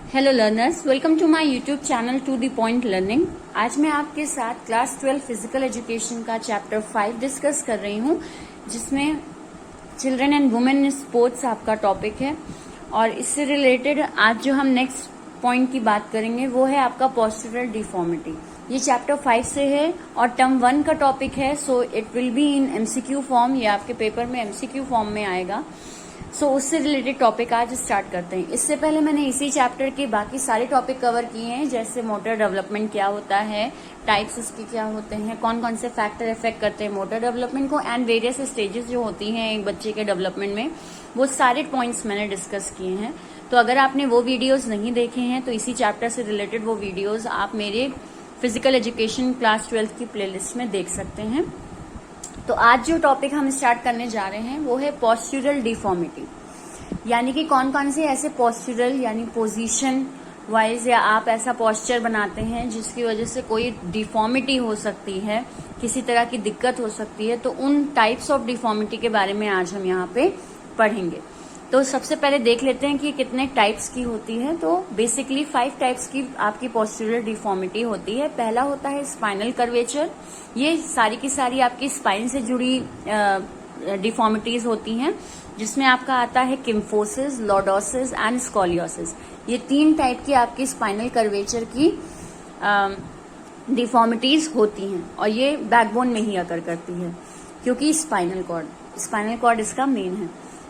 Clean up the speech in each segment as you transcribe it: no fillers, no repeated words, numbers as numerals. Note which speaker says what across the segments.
Speaker 1: Hello learners, welcome to my YouTube channel to the point learning. आज मैं आपके साथ क्लास 12 फिजिकल एजुकेशन का चैप्टर 5 डिस्कस कर रही हूँ, जिसमें children and women in sports आपका टॉपिक है। और इससे रिलेटेड आज जो हम नेक्स्ट पॉइंट की बात करेंगे वो है आपका पोस्चरल डिफॉर्मिटी। ये चैप्टर 5 से है और टर्म 1 का टॉपिक है, so it will be in MCQ form. ये आपके पेपर में एमसीक्यू फॉर्म में आएगा। उससे रिलेटेड टॉपिक आज स्टार्ट करते हैं। इससे पहले मैंने इसी चैप्टर के बाकी सारे टॉपिक कवर किए हैं, जैसे मोटर डेवलपमेंट क्या होता है, टाइप्स उसके क्या होते हैं, कौन कौन से फैक्टर इफेक्ट करते हैं मोटर डेवलपमेंट को, एंड वेरियस स्टेजेस जो होती हैं एक बच्चे के डेवलपमेंट में, वो सारे पॉइंट्स मैंने डिस्कस किए हैं। तो अगर आपने वो वीडियोज नहीं देखे हैं तो इसी चैप्टर से रिलेटेड वो वीडियोज आप मेरे फिजिकल एजुकेशन क्लास 12 की प्लेलिस्ट में देख सकते हैं। तो आज जो टॉपिक हम स्टार्ट करने जा रहे हैं वो है पोस्चरल डिफॉर्मिटी, यानी कि कौन कौन से ऐसे पोस्चरल यानी पोजीशन वाइज या आप ऐसा पोस्चर बनाते हैं जिसकी वजह से कोई डिफॉर्मिटी हो सकती है, किसी तरह की दिक्कत हो सकती है। तो उन टाइप्स ऑफ डिफॉर्मिटी के बारे में आज हम यहाँ पे पढ़ेंगे। तो सबसे पहले देख लेते हैं कि कितने टाइप्स की होती है। तो बेसिकली 5 टाइप्स की आपकी पोस्चरल डिफॉर्मिटी होती है। पहला होता है स्पाइनल कर्वेचर। ये सारी की सारी आपकी स्पाइन से जुड़ी डिफॉर्मिटीज होती हैं, जिसमें आपका आता है किम्फोसिस, लॉर्डोसिस एंड स्कोलियोसिस। ये 3 टाइप की आपकी स्पाइनल कर्वेचर की डिफॉर्मिटीज होती हैं और ये बैकबोन में ही अकर करती है, क्योंकि स्पाइनल कॉर्ड इसका मेन है।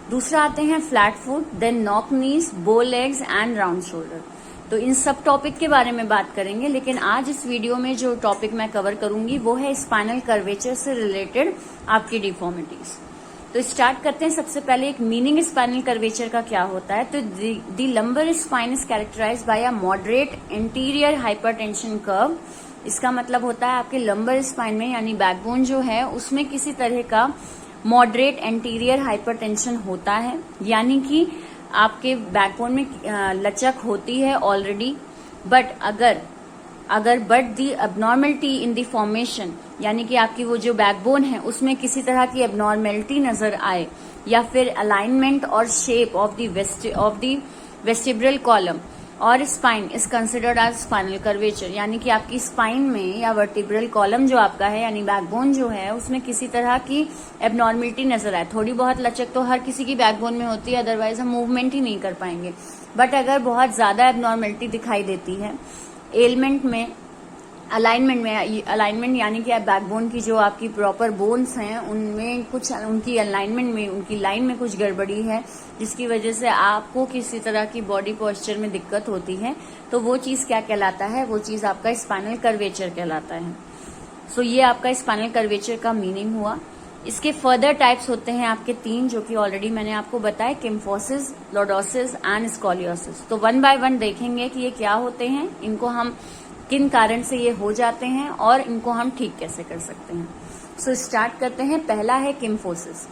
Speaker 1: दूसरा आते हैं flat foot, then knock knees, bow legs and round shoulder. तो इन सब टॉपिक के बारे में बात करेंगे, लेकिन आज इस वीडियो में जो टॉपिक मैं कवर करूंगी वो है स्पाइनल कर्वेचर से रिलेटेड आपकी डिफॉर्मिटीज। तो स्टार्ट करते हैं। सबसे पहले एक मीनिंग स्पाइनल कर्वेचर का क्या होता है। तो the lumbar spine is characterized by a moderate anterior hypertension curve. इसका मतलब होता है आपके लंबर स्पाइन में यानी बैकबोन जो है उसमें किसी तरह का मॉडरेट एंटीरियर हाइपरटेंशन होता है, यानी कि आपके बैकबोन में लचक होती है already, but but the abnormality in the formation, यानी कि आपकी वो जो बैकबोन है उसमें किसी तरह की एबनॉर्मलिटी नजर आए, या फिर अलाइनमेंट और shape of the vertebral column और spine is considered as spinal curvature, यानी कि आपकी स्पाइन में या वर्टिब्रल कॉलम जो आपका है यानी बैकबोन जो है उसमें किसी तरह की एबनॉर्मलिटी नजर आए। थोड़ी बहुत लचक तो हर किसी की बैकबोन में होती है, अदरवाइज हम मूवमेंट ही नहीं कर पाएंगे। बट अगर बहुत ज्यादा एबनॉर्मलिटी दिखाई देती है एलिमेंट में, अलाइनमेंट यानी कि बैकबोन की जो आपकी प्रॉपर बोन्स हैं उनमें कुछ उनकी अलाइनमेंट में, उनकी लाइन में कुछ गड़बड़ी है, जिसकी वजह से आपको किसी तरह की बॉडी पोस्चर में दिक्कत होती है, तो वो चीज क्या कहलाता है, वो चीज आपका स्पाइनल कर्वेचर कहलाता है। सो ये आपका स्पाइनल कर्वेचर का मीनिंग हुआ। इसके फर्दर टाइप्स होते हैं आपके 3, जो कि ऑलरेडी मैंने आपको बताया, किम्फोसिस, लॉर्डोसिस एंड स्कोलियोसिस। तो 1 बाय 1 देखेंगे कि ये क्या होते हैं, इनको हम किन कारण से ये हो जाते हैं और इनको हम ठीक कैसे कर सकते हैं। सो स्टार्ट करते हैं। पहला है किम्फोसिस।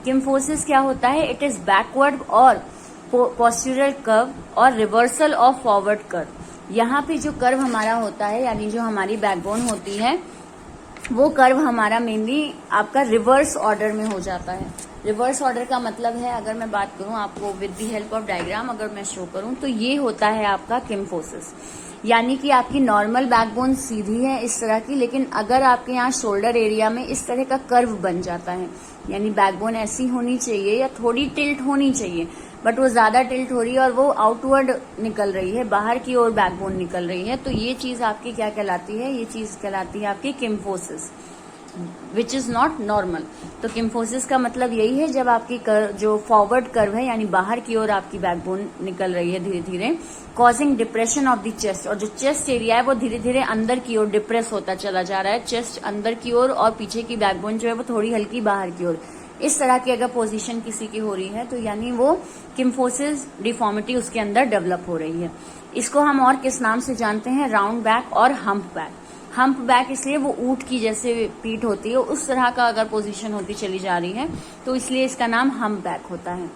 Speaker 1: किम्फोसिस क्या होता है? इट इज बैकवर्ड और पोस्चरल कर्व और रिवर्सल ऑफ फॉरवर्ड कर्व। यहाँ पे जो कर्व हमारा होता है यानी जो हमारी बैकबोन होती है वो कर्व हमारा मेनली आपका रिवर्स ऑर्डर में हो जाता है। रिवर्स ऑर्डर का मतलब है, अगर मैं बात करूं आपको with the help of diagram अगर मैं शो करूं, तो ये होता है आपका किम्फोसिस, यानी कि आपकी नॉर्मल बैकबोन सीधी है इस तरह की, लेकिन अगर आपके यहाँ शोल्डर एरिया में इस तरह का कर्व बन जाता है, यानी बैकबोन ऐसी होनी चाहिए या थोड़ी टिल्ट होनी चाहिए, बट वो ज्यादा टिल्ट हो रही है और वो आउटवर्ड निकल रही है, बाहर की ओर बैकबोन निकल रही है, तो ये चीज आपकी क्या कहलाती है? ये चीज कहलाती है आपकी किम्फोसिस, विच इज नॉट नॉर्मल। तो किम्फोसिस का मतलब यही है जब आपकी जो फॉरवर्ड कर्व है यानी बाहर की ओर आपकी बैकबोन निकल रही है धीरे धीरे, causing depression of the chest, और जो चेस्ट एरिया है वो धीरे धीरे अंदर की ओर डिप्रेस होता चला जा रहा है, चेस्ट अंदर की ओर और पीछे की बैकबोन जो है वो थोड़ी हल्की बाहर की ओर। इस तरह की अगर पोजीशन किसी की हो रही है तो यानी वो किम्फोसिस डिफॉर्मिटी उसके अंदर डेवलप हो रही है। इसको हम और किस नाम से जानते हैं? राउंड बैक और हम्प बैक। हम्प बैक इसलिए वो ऊंट की जैसे पीठ होती है उस तरह का अगर पोजीशन होती चली जा रही है, तो इसलिए इसका नाम हम्प बैक होता है।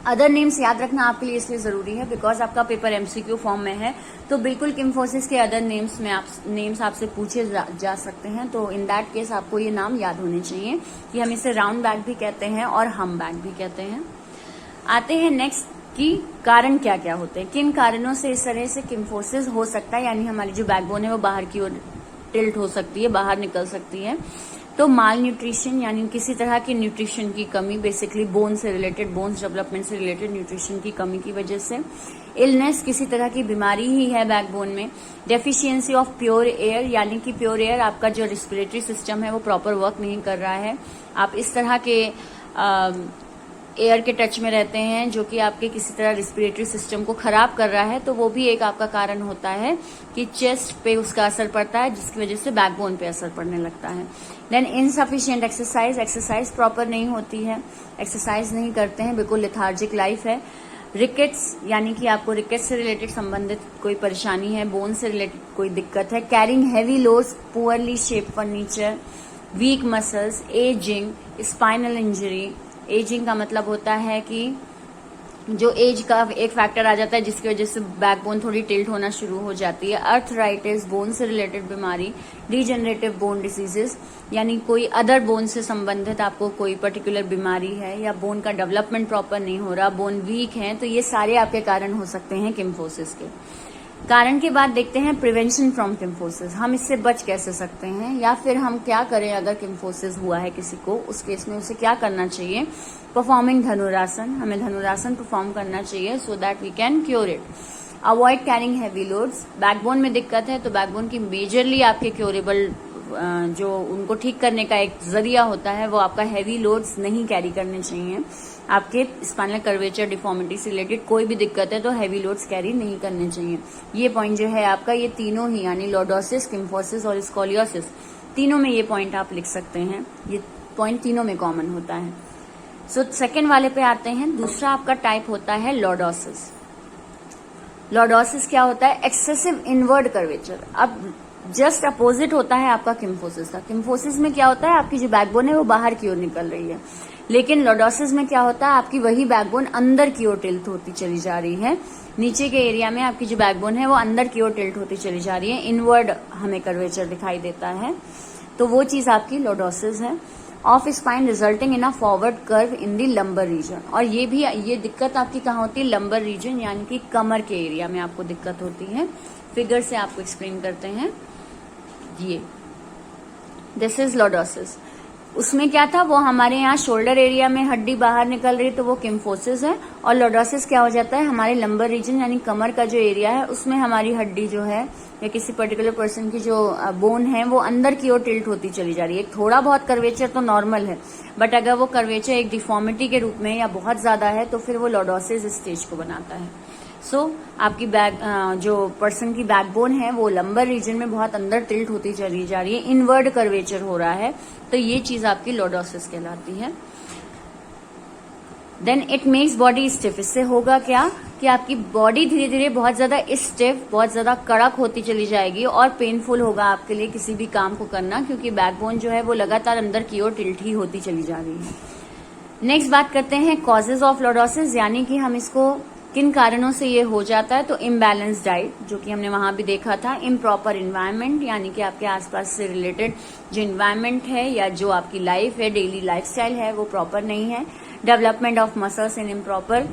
Speaker 1: अदर नेम्स याद रखना आपके लिए इसलिए जरूरी है बिकॉज आपका पेपर एमसीक्यू फॉर्म में है, तो बिल्कुल किम्फोसिस के अदर नेम्स आपसे पूछे जा सकते हैं। तो इन दैट केस आपको ये नाम याद होने चाहिए कि हम इसे राउंड बैक भी कहते हैं और हम्प बैक भी कहते हैं। आते हैं नेक्स्ट कि कारण क्या क्या होते हैं, किन कारणों से इस तरह से किम्फोसिस हो सकता है, यानी हमारी जो बैकबोन है वो बाहर की ओर टिल्ट हो सकती है, बाहर निकल सकती है। तो माल न्यूट्रिशन यानी किसी तरह की न्यूट्रिशन की कमी, बेसिकली बोन से रिलेटेड, बोन्स डेवलपमेंट से रिलेटेड न्यूट्रिशन की कमी की वजह से। इलनेस, किसी तरह की बीमारी ही है बैकबोन में। डेफिशिएंसी ऑफ प्योर एयर, यानी कि प्योर एयर, आपका जो रिस्पिरेटरी सिस्टम है वो प्रॉपर वर्क नहीं कर रहा है, आप इस तरह के एयर के टच में रहते हैं जो कि आपके किसी तरह रिस्पिरेटरी सिस्टम को खराब कर रहा है, तो वो भी एक आपका कारण होता है कि चेस्ट पे उसका असर पड़ता है, जिसकी वजह से बैकबोन पे असर पड़ने लगता है। Then insufficient exercise, exercise proper नहीं होती है, एक्सरसाइज नहीं करते हैं, बिल्कुल लेथार्जिक लाइफ है। रिकेट्स, यानी कि आपको रिकेट्स से रिलेटेड संबंधित कोई परेशानी है, बोन से रिलेटेड कोई दिक्कत है। Carrying heavy loads, poorly shape furniture, week muscles, ageing, spinal injury. Ageing का मतलब होता है कि जो एज का एक फैक्टर आ जाता है जिसकी वजह से बैकबोन थोड़ी टिल्ट होना शुरू हो जाती है। अर्थराइटिस, बोन से रिलेटेड बीमारी। डिजेनरेटिव बोन डिसीजेस, यानी कोई अदर बोन से संबंधित आपको कोई पर्टिकुलर बीमारी है या बोन का डेवलपमेंट प्रॉपर नहीं हो रहा, बोन वीक है, तो ये सारे आपके कारण हो सकते हैं किम्फोसिस के। कारण के बाद देखते हैं प्रिवेंशन फ्रॉम किम्फोसिस, हम इससे बच कैसे सकते हैं, या फिर हम क्या करें अगर किम्फोसिस हुआ है किसी को, उस केस में उसे क्या करना चाहिए। परफॉर्मिंग धनुरासन, हमें धनुरासन परफॉर्म करना चाहिए so that we can cure it. Avoid carrying heavy loads, backbone में दिक्कत है तो बैकबोन की मेजरली आपके क्योरेबल जो उनको ठीक करने का एक जरिया होता है वो आपका हैवी लोड्स नहीं कैरी करने चाहिए। आपके स्पाइनल कर्वेचर डिफॉर्मिटी से रिलेटेड कोई भी दिक्कत है तो हैवी लोड्स कैरी नहीं करने चाहिए। ये पॉइंट जो है आपका, ये तीनों ही यानी लॉर्डोसिस, किम्फोसिस और स्कोलियोसिस, तीनों में ये पॉइंट आप लिख सकते हैं, ये पॉइंट तीनों में कॉमन होता है। सो सेकेंड वाले पे आते हैं। दूसरा आपका टाइप होता है लॉर्डोसिस। लॉर्डोसिस क्या होता है? Excessive inward curvature. अब जस्ट अपोजिट होता है आपका किम्फोसिस का। किम्फोसिस में क्या होता है, आपकी जो बैकबोन है वो बाहर की ओर निकल रही है, लेकिन लॉर्डोसिस में क्या होता है, आपकी वही बैकबोन अंदर की ओर टिल्ट होती चली जा रही है। नीचे के एरिया में आपकी जो बैकबोन है वो अंदर की ओर टिल्ट होती चली जा रही है, इनवर्ड हमें कर्वेचर दिखाई देता है, तो वो चीज आपकी लॉर्डोसिस है। Of spine resulting in a forward curve in the lumbar region, और ये दिक्कत आपकी कहाँ होती है? लंबर रीजन, यानी कि कमर के एरिया में आपको दिक्कत होती है। फिगर से आपको एक्सप्लेन करते हैं। ये दिस इज लॉर्डोसिस। उसमें क्या था, वो हमारे यहाँ शोल्डर एरिया में हड्डी बाहर निकल रही, तो वो किम्फोसिस है। और लॉर्डोसिस क्या हो जाता है, हमारे लंबर रीजन यानी कमर का जो एरिया है उसमें हमारी हड्डी जो है या किसी पर्टिकुलर पर्सन की जो बोन है वो अंदर की ओर टिल्ट होती चली जा रही है। थोड़ा बहुत कर्वेचर तो नॉर्मल है, बट अगर वो कर्वेचर एक डिफॉर्मिटी के रूप में या बहुत ज्यादा है तो फिर वो लॉर्डोसिस स्टेज को बनाता है। सो आपकी जो पर्सन की बैकबोन है वो लंबर रीजन में बहुत अंदर टिल्ट होती चली जा रही है, इनवर्ड कर्वेचर हो रहा है, तो ये चीज आपकी लॉर्डोसिस कहलाती है। Then it makes body stiff. इससे होगा क्या कि आपकी बॉडी धीरे धीरे बहुत ज्यादा स्टिफ, बहुत ज्यादा कड़क होती चली जाएगी और पेनफुल होगा आपके लिए किसी भी काम को करना, क्योंकि बैकबोन जो है वो लगातार अंदर की ओर टिल्ट ही होती चली जा रही है। नेक्स्ट बात करते हैं कॉजेज ऑफ लॉर्डोसिस, यानी कि हम इसको किन कारणों से ये हो जाता है। तो इम्बैलेंस डाइट, जो कि हमने वहां भी देखा था। इम्प्रॉपर इन्वायरमेंट, यानी कि आपके आसपास से रिलेटेड जो इन्वायरमेंट है या जो आपकी लाइफ है, डेली लाइफस्टाइल है, वो प्रॉपर नहीं है। Development of muscles in improper,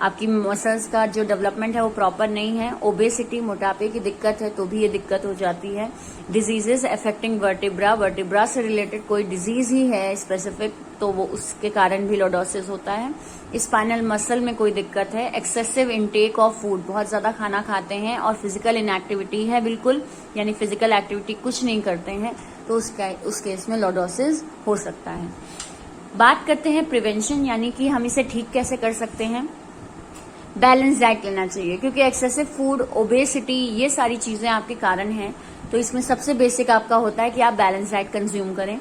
Speaker 1: आपकी मसल्स का जो डेवलपमेंट है वो प्रॉपर नहीं है। ओबेसिटी, मोटापे की दिक्कत है तो भी ये दिक्कत हो जाती है। डिजीजेस अफेक्टिंग वर्टिब्रा, वर्टिब्रा से रिलेटेड कोई डिजीज ही है स्पेसिफिक तो वो उसके कारण भी लॉर्डोसिस होता है। स्पाइनल मसल में कोई दिक्कत है। एक्सेसिव इनटेक ऑफ फूड, बहुत ज्यादा खाना खाते हैं और फिजिकल इनएक्टिविटी है बिल्कुल, यानी फिजिकल एक्टिविटी कुछ नहीं करते हैं, तो उस केस में लॉर्डोसिस हो सकता है। बात करते हैं प्रिवेंशन, यानी कि हम इसे ठीक कैसे कर सकते हैं। बैलेंस डाइट लेना चाहिए, क्योंकि एक्सेसिव फूड, ओबेसिटी, ये सारी चीजें आपके कारण हैं, तो इसमें सबसे बेसिक आपका होता है कि आप बैलेंस डाइट कंज्यूम करें।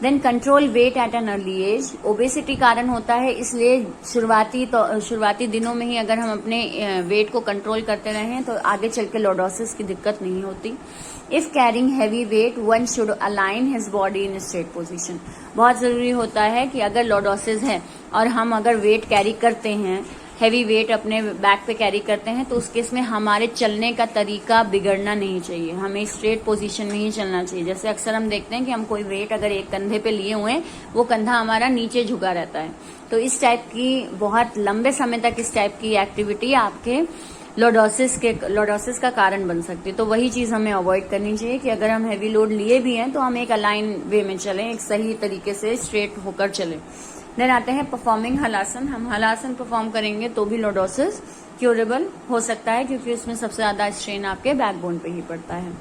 Speaker 1: Then control weight at an early age, obesity कारण होता है, इसलिए शुरुआती दिनों में ही अगर हम अपने वेट को कंट्रोल करते रहें तो आगे चल के लॉर्डोसिस की दिक्कत नहीं होती। If carrying heavy weight one should align his body in straight position, बहुत जरूरी होता है कि अगर लॉर्डोसिस है और हम अगर वेट कैरी करते हैं हैवी वेट अपने बैक पे कैरी करते हैं, तो उस केस में हमारे चलने का तरीका बिगड़ना नहीं चाहिए, हमें स्ट्रेट पोजीशन में ही चलना चाहिए। जैसे अक्सर हम देखते हैं कि हम कोई वेट अगर एक कंधे पे लिए हुए हैं, वो कंधा हमारा नीचे झुका रहता है, तो इस टाइप की बहुत लंबे समय तक इस टाइप की एक्टिविटी आपके लॉर्डोसिस का कारण बन सकती है। तो वही चीज हमें अवॉइड करनी चाहिए कि अगर हम हैवी लोड लिए भी हैं तो हम एक अलाइन वे में चलें, एक सही तरीके से स्ट्रेट होकर चलें। देन आते हैं परफॉर्मिंग हलासन। हम हलासन परफॉर्म करेंगे तो भी लॉर्डोसिस क्यूरेबल हो सकता है, क्योंकि उसमें सबसे ज्यादा स्ट्रेन आपके बैकबोन पे ही पड़ता है।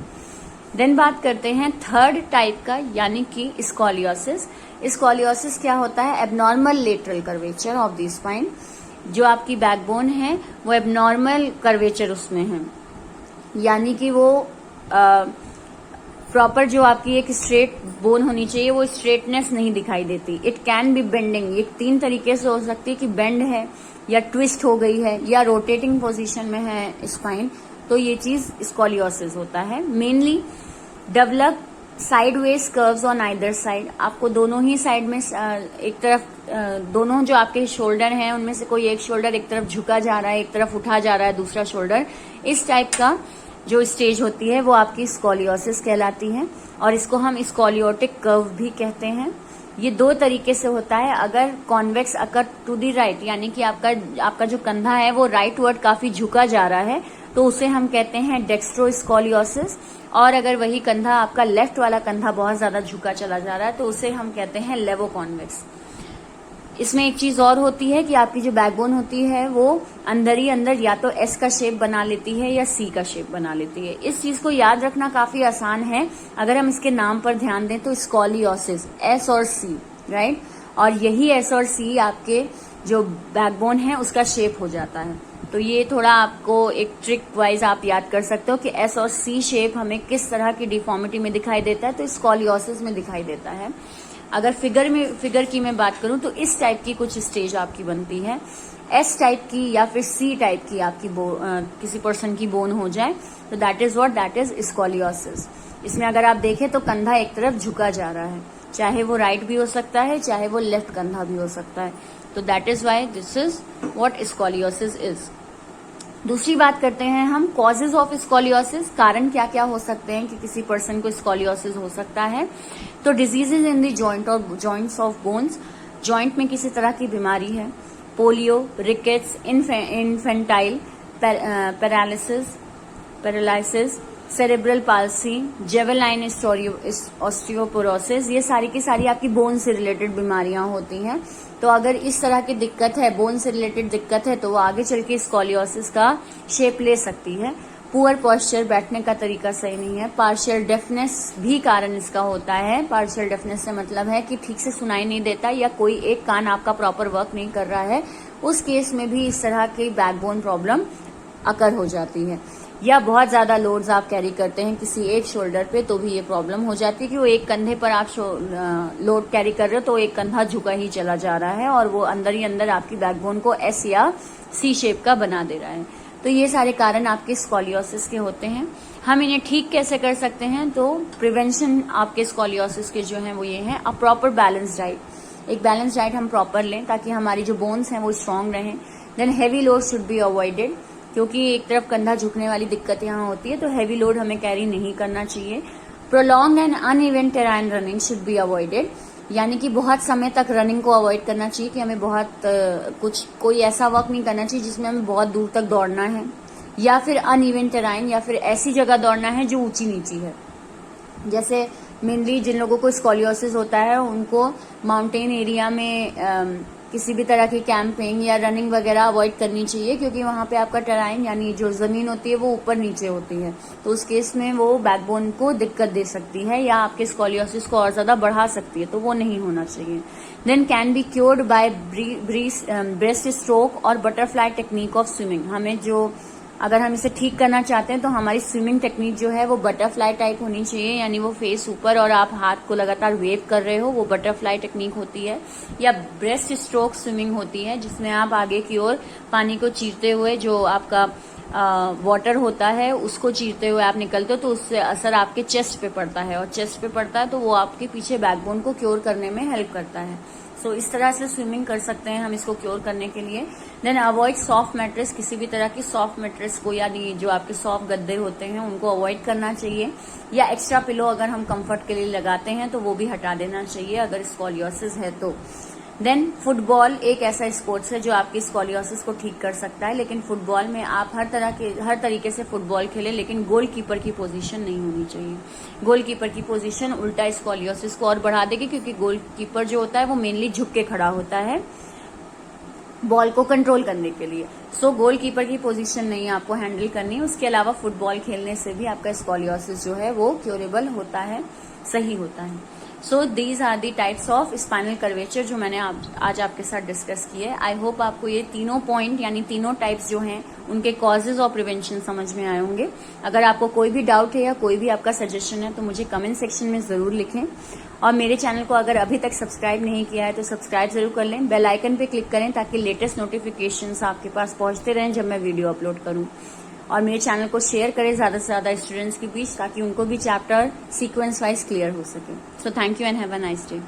Speaker 1: देन बात करते हैं थर्ड टाइप का, यानी कि स्कॉलियोसिस। स्कॉलियोसिस क्या होता है? Abnormal lateral curvature of the spine. जो आपकी बैकबोन है वो एबनॉर्मल कर्वेचर उसमें है, यानी कि वो प्रॉपर जो आपकी एक स्ट्रेट बोन होनी चाहिए वो स्ट्रेटनेस नहीं दिखाई देती। इट कैन बी बेंडिंग, ये 3 तरीके से हो सकती है कि बेंड है या ट्विस्ट हो गई है या रोटेटिंग पोजीशन में है स्पाइन, तो ये चीज स्कॉलियोसिस होता है। Mainly develop sideways curves on either side. आपको दोनों ही साइड में एक तरफ दोनों जो आपके शोल्डर हैं उनमें से कोई एक शोल्डर एक तरफ झुका जा रहा है, एक तरफ उठा जा रहा है दूसरा शोल्डर, इस टाइप का जो स्टेज होती है वो आपकी स्कॉलियोसिस कहलाती है, और इसको हम स्कॉलियोटिक कर्व भी कहते हैं। ये 2 तरीके से होता है। अगर convex occur to the right, यानी कि आपका जो कंधा है वो राइट वर्ड काफी झुका जा रहा है, तो उसे हम कहते हैं डेक्स्ट्रोस्कॉलियोसिस। और अगर वही कंधा आपका लेफ्ट वाला कंधा बहुत ज्यादा झुका चला जा रहा है तो उसे हम कहते हैं लेवो कॉन्वेक्स। इसमें एक चीज और होती है कि आपकी जो बैकबोन होती है वो अंदर ही अंदर या तो एस का शेप बना लेती है या सी का शेप बना लेती है। इस चीज को याद रखना काफी आसान है अगर हम इसके नाम पर ध्यान दें तो स्कॉलियोसिस, एस और सी, राइट। और यही एस और सी आपके जो बैकबोन है उसका शेप हो जाता है। तो ये थोड़ा आपको एक ट्रिक वाइज आप याद कर सकते हो कि एस और सी शेप हमें किस तरह की डिफॉर्मिटी में दिखाई देता है, तो स्कॉलियोसिस में दिखाई देता है। अगर फिगर की मैं बात करूं तो इस टाइप की कुछ स्टेज आपकी बनती है। एस टाइप की या फिर सी टाइप की आपकी किसी पर्सन की बोन हो जाए तो दैट इज स्कॉलियोसिस। इसमें अगर आप देखें तो कंधा एक तरफ झुका जा रहा है, चाहे वो राइट भी हो सकता है चाहे वो लेफ्ट कंधा भी हो सकता है, तो that is why this is what scoliosis is. दूसरी बात करते हैं हम कॉजेज ऑफ स्कॉलियोसिस। कारण क्या क्या हो सकते हैं कि किसी पर्सन को स्कॉलियोसिस हो सकता है? तो डिजीजेज इन द जॉइंट और जॉइंट्स ऑफ बोन्स, जॉइंट में किसी तरह की बीमारी है, polio, rickets, infantile paralysis, cerebral palsy, जेवेलाइन osteoporosis, ये सारी की सारी आपकी बोन से रिलेटेड बीमारियां होती हैं। तो अगर इस तरह की दिक्कत है, बोन से रिलेटेड दिक्कत है, तो वो आगे चल के स्कॉलियोसिस का शेप ले सकती है। पुअर पोस्चर, बैठने का तरीका सही नहीं है। पार्शियल डेफनेस भी कारण इसका होता है। पार्शियल डेफनेस से मतलब है कि ठीक से सुनाई नहीं देता या कोई एक कान आपका प्रॉपर वर्क नहीं कर रहा है, उस केस में भी इस तरह की बैकबोन प्रॉब्लम अकर हो जाती है। या बहुत ज्यादा लोड्स आप कैरी करते हैं किसी एक शोल्डर पे तो भी ये प्रॉब्लम हो जाती है कि वो एक कंधे पर आप लोड कैरी कर रहे हो तो एक कंधा झुका ही चला जा रहा है और वो अंदर ही अंदर आपकी बैकबोन को एस या सी शेप का बना दे रहा है। तो ये सारे कारण आपके स्कॉलियोसिस के होते हैं। हम इन्हें ठीक कैसे कर सकते हैं? तो प्रिवेंशन आपके स्कॉलियोसिस के जो हैं वो ये हैं, अ प्रॉपर बैलेंस डाइट। एक बैलेंस डाइट हम प्रॉपर लें ताकि हमारी जो बोन्स हैं वो स्ट्रांग रहें। Then heavy load should be avoided, क्योंकि एक तरफ कंधा झुकने वाली दिक्कत यहाँ होती है, तो हैवी लोड हमें कैरी नहीं करना चाहिए। Prolong and uneven terrain running should be avoided, यानी कि बहुत समय तक रनिंग को अवॉइड करना चाहिए कि हमें बहुत कोई ऐसा वर्क नहीं करना चाहिए जिसमें हमें बहुत दूर तक दौड़ना है, या फिर अनइवन टेराइन या फिर ऐसी जगह दौड़ना है जो ऊंची नीची है। जैसे मेनली जिन लोगों को स्कॉलियोसिस होता है उनको माउंटेन एरिया में किसी भी तरह की कैंपिंग या रनिंग वगैरह अवॉइड करनी चाहिए, क्योंकि वहां पे आपका टेराइन यानी जो जमीन होती है वो ऊपर नीचे होती है, तो उस केस में वो बैकबोन को दिक्कत दे सकती है या आपके स्कॉलियोसिस को और ज्यादा बढ़ा सकती है, तो वो नहीं होना चाहिए। Then can be cured by breast stroke और बटरफ्लाई टेक्निक ऑफ स्विमिंग। हमें जो अगर हम इसे ठीक करना चाहते हैं तो हमारी स्विमिंग टेक्निक जो है वो बटरफ्लाई टाइप होनी चाहिए, यानी वो फेस ऊपर और आप हाथ को लगातार वेव कर रहे हो, वो बटरफ्लाई टेक्निक होती है। या ब्रेस्ट स्ट्रोक स्विमिंग होती है जिसमें आप आगे की ओर पानी को चीरते हुए जो आपका वाटर होता है उसको चीरते हुए आप निकलते हो, तो उससे असर आपके चेस्ट पे पड़ता है और चेस्ट पे पड़ता है तो वो आपके पीछे बैकबोन को क्योर करने में हेल्प करता है। सो इस तरह से स्विमिंग कर सकते हैं हम इसको क्योर करने के लिए। देन अवॉइड सॉफ्ट मैट्रेस, किसी भी तरह की सॉफ्ट मैट्रेस को, यानी जो आपके सॉफ्ट गद्दे होते हैं उनको अवॉइड करना चाहिए, या एक्स्ट्रा पिलो अगर हम कंफर्ट के लिए लगाते हैं तो वो भी हटा देना चाहिए अगर स्कॉलियोसिस है तो। देन फुटबॉल एक ऐसा स्पोर्ट्स है जो आपकी स्कॉलियोसिस को ठीक कर सकता है, लेकिन फुटबॉल में आप हर तरीके से फुटबॉल खेलें, लेकिन गोलकीपर की पोजीशन नहीं होनी चाहिए। गोलकीपर की पोजीशन उल्टा स्कॉलियोसिस को और बढ़ा देगी, क्योंकि गोलकीपर जो होता है वो मेनली झुक के खड़ा होता है बॉल को कंट्रोल करने के लिए। सो गोलकीपर की पोजीशन नहीं आपको हैंडल करनी है। उसके अलावा फुटबॉल खेलने से भी आपका स्कॉलियोसिस जो है वो क्योरेबल होता है, सही होता है। So these are the types of spinal curvature जो मैंने आज आपके साथ डिस्कस किए। आई होप आपको ये तीनों पॉइंट यानी तीनों टाइप्स जो हैं उनके कॉजेज और प्रिवेंशन समझ में आए होंगे। अगर आपको कोई भी डाउट है या कोई भी आपका सजेशन है तो मुझे कमेंट सेक्शन में जरूर लिखें, और मेरे चैनल को अगर अभी तक सब्सक्राइब नहीं किया है तो सब्सक्राइब जरूर कर लें, बेल आइकन पे क्लिक करें ताकि लेटेस्ट नोटिफिकेशंस आपके पास पहुंचते रहें जब मैं वीडियो अपलोड करूं। और मेरे चैनल को शेयर करें ज्यादा से ज्यादा स्टूडेंट्स के बीच ताकि उनको भी चैप्टर सीक्वेंस वाइज क्लियर हो सके। So thank you and have a nice day.